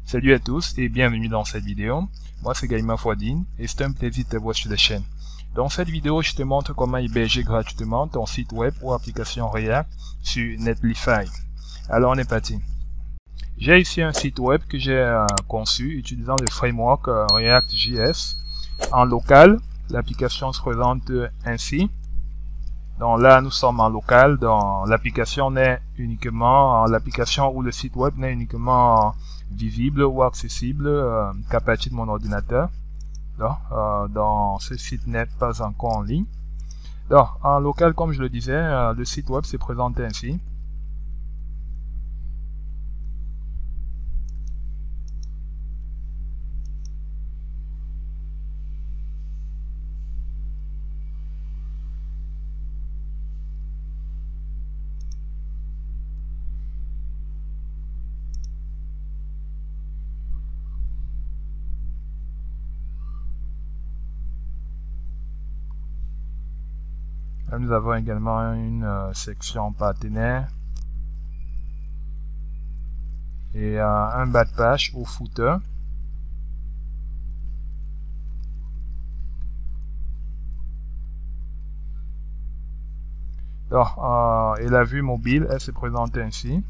Salut à tous et bienvenue dans cette vidéo. Moi c'est Gaima Fouadine et c'est un plaisir de te voir sur la chaîne. Dans cette vidéo, je te montre comment héberger gratuitement ton site web ou application React sur Netlify. Alors on est parti. J'ai ici un site web que j'ai conçu utilisant le framework React.js. En local, l'application se présente ainsi. Donc là, nous sommes en local. Donc l'application n'est uniquement l'application ou le site web n'est uniquement visible ou accessible qu'à partir de mon ordinateur. Donc ce site n'est pas encore en ligne. Donc en local, comme je le disais, le site web se présente ainsi. Là, nous avons également une section partenaire et un bas de page au footer. Donc, et la vue mobile, elle se présente ainsi.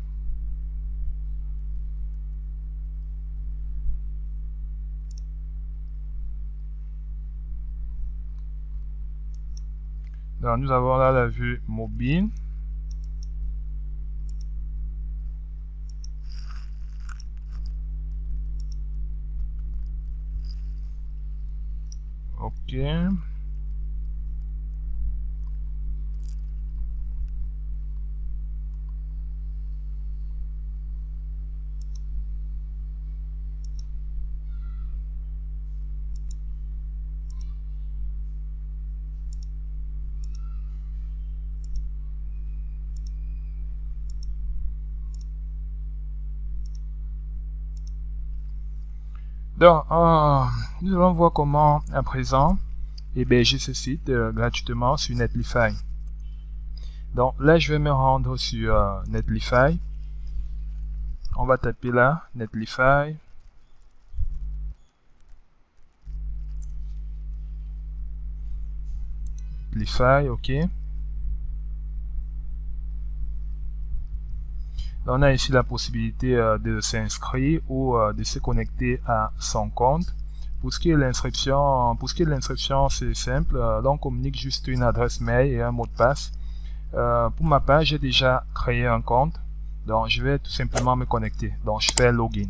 Donc, nous avons là la vue mobile. OK. Donc, nous allons voir comment, à présent, héberger ce site gratuitement sur Netlify. Donc, là, je vais me rendre sur Netlify. On va taper là, Netlify. Netlify, OK. On a ici la possibilité de s'inscrire ou de se connecter à son compte. Pour ce qui est de l'inscription, c'est simple. On communique juste une adresse mail et un mot de passe. Pour ma part, j'ai déjà créé un compte. Donc, je vais tout simplement me connecter. Donc, je fais login.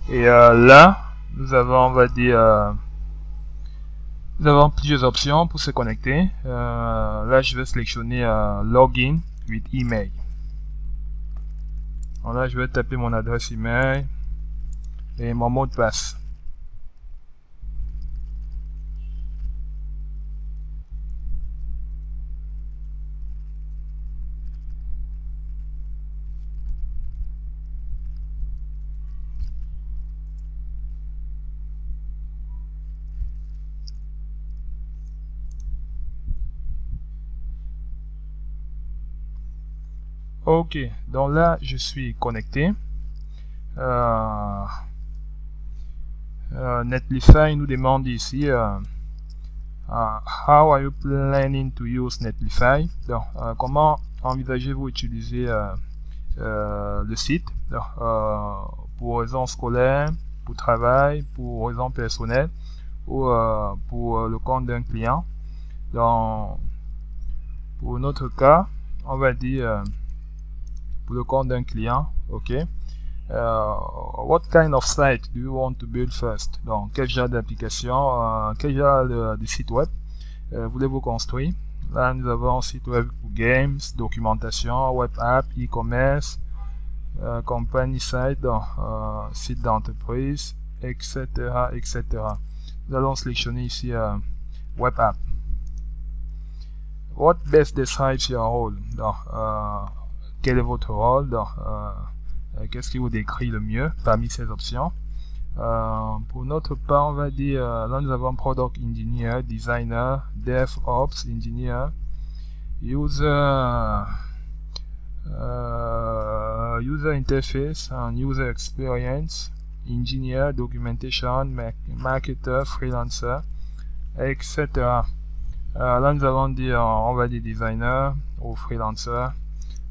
Et là, nous avons, on va dire, nous avons plusieurs options pour se connecter. Là, je vais sélectionner Login with email. Donc là, je vais taper mon adresse email et mon mot de passe. OK, donc là, je suis connecté. Netlify nous demande ici How are you planning to use Netlify? Donc, comment envisagez-vous utiliser le site pour raisons scolaires, pour travail, pour raisons personnelles ou pour le compte d'un client. Donc, pour notre cas, on va dire pour le compte d'un client, OK. What kind of site do you want to build first? Donc, quel genre d'application, quel genre de site web voulez-vous construire? Là, nous avons un site web pour games, documentation, web app, e-commerce, company site, donc, site d'entreprise, etc., etc. Nous allons sélectionner ici web app. What best describes your role? Donc, quel est votre rôle? Donc, qu'est-ce qui vous décrit le mieux parmi ces options? Pour notre part, on va dire, là nous avons Product Engineer, Designer, DevOps Engineer, User user interface and user experience, engineer, documentation, marketer, freelancer, etc. Là, nous allons dire, on va dire designer ou freelancer.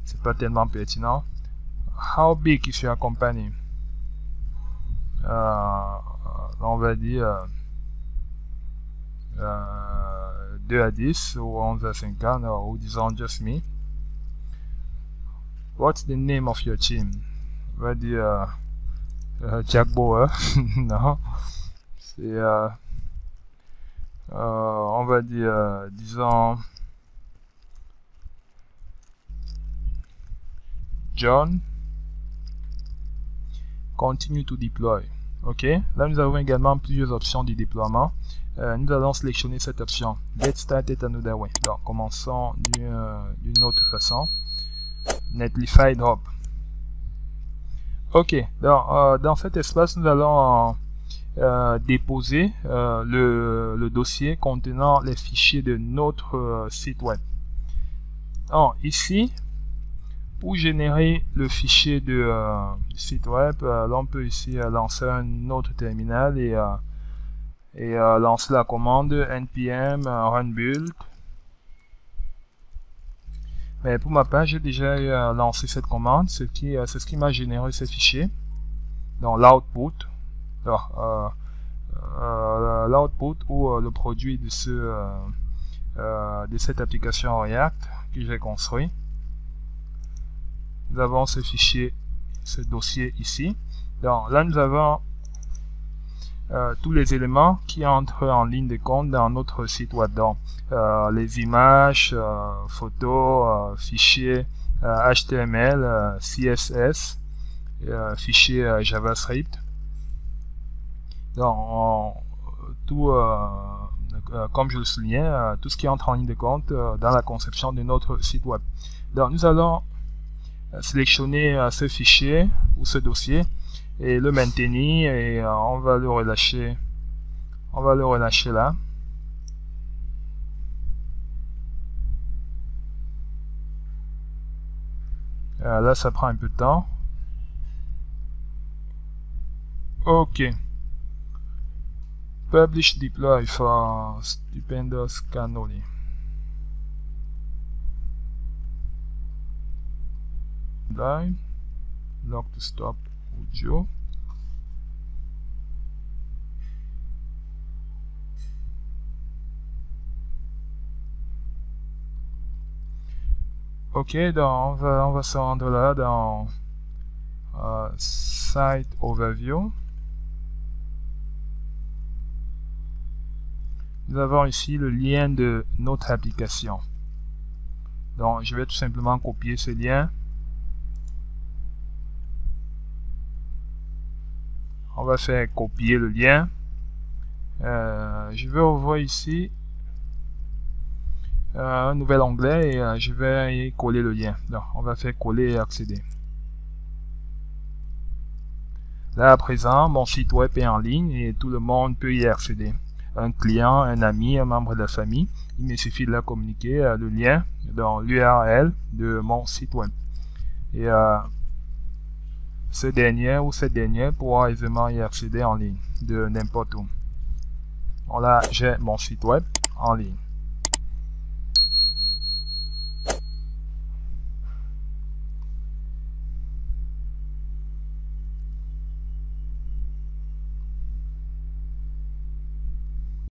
C'est pas tellement pertinent. How big is your company? On va dire 2 à 10 ou 11 à 50 ou disons just me. What's the name of your team? On va dire Jack Bauer. Non. C'est on va dire disons John. Continue to deploy. Ok, là nous avons également plusieurs options de déploiement. Nous allons sélectionner cette option Get Started Another Way. Donc commençons d'une autre façon. Netlify Drop. Ok, dans cet espace nous allons déposer le dossier contenant les fichiers de notre site web. Alors, ici, pour générer le fichier de site web, l'on peut ici lancer un autre terminal et lancer la commande npm run build. Mais pour ma part, j'ai déjà lancé cette commande, c'est ce qui m'a généré ces fichiers. Donc l'output, l'output ou le produit de cette application React que j'ai construit. Nous avons ce fichier, ce dossier ici. Donc là, nous avons tous les éléments qui entrent en ligne de compte dans notre site web. Donc les images, photos, fichiers HTML, CSS, fichiers JavaScript. Donc tout, comme je le soulignais, tout ce qui entre en ligne de compte dans la conception de notre site web. Donc nous allons sélectionner ce fichier ou ce dossier et le maintenir et on va le relâcher là. Là ça prend un peu de temps. Ok, publish deploy for Stupendous Cannoli. Lock to stop audio. Ok, donc on va se rendre là dans Site Overview. Nous avons ici le lien de notre application. Donc je vais tout simplement copier ce lien. On va faire copier le lien. Je vais ouvrir ici un nouvel onglet et je vais y coller le lien. Donc, on va faire coller et accéder. Là à présent, mon site web est en ligne et tout le monde peut y accéder. Un client, un ami, un membre de la famille. Il me suffit de leur communiquer le lien dans l'URL de mon site web. Et ce dernier ou cette dernière pourra aisément y accéder en ligne de n'importe où. Voilà, j'ai mon site web en ligne.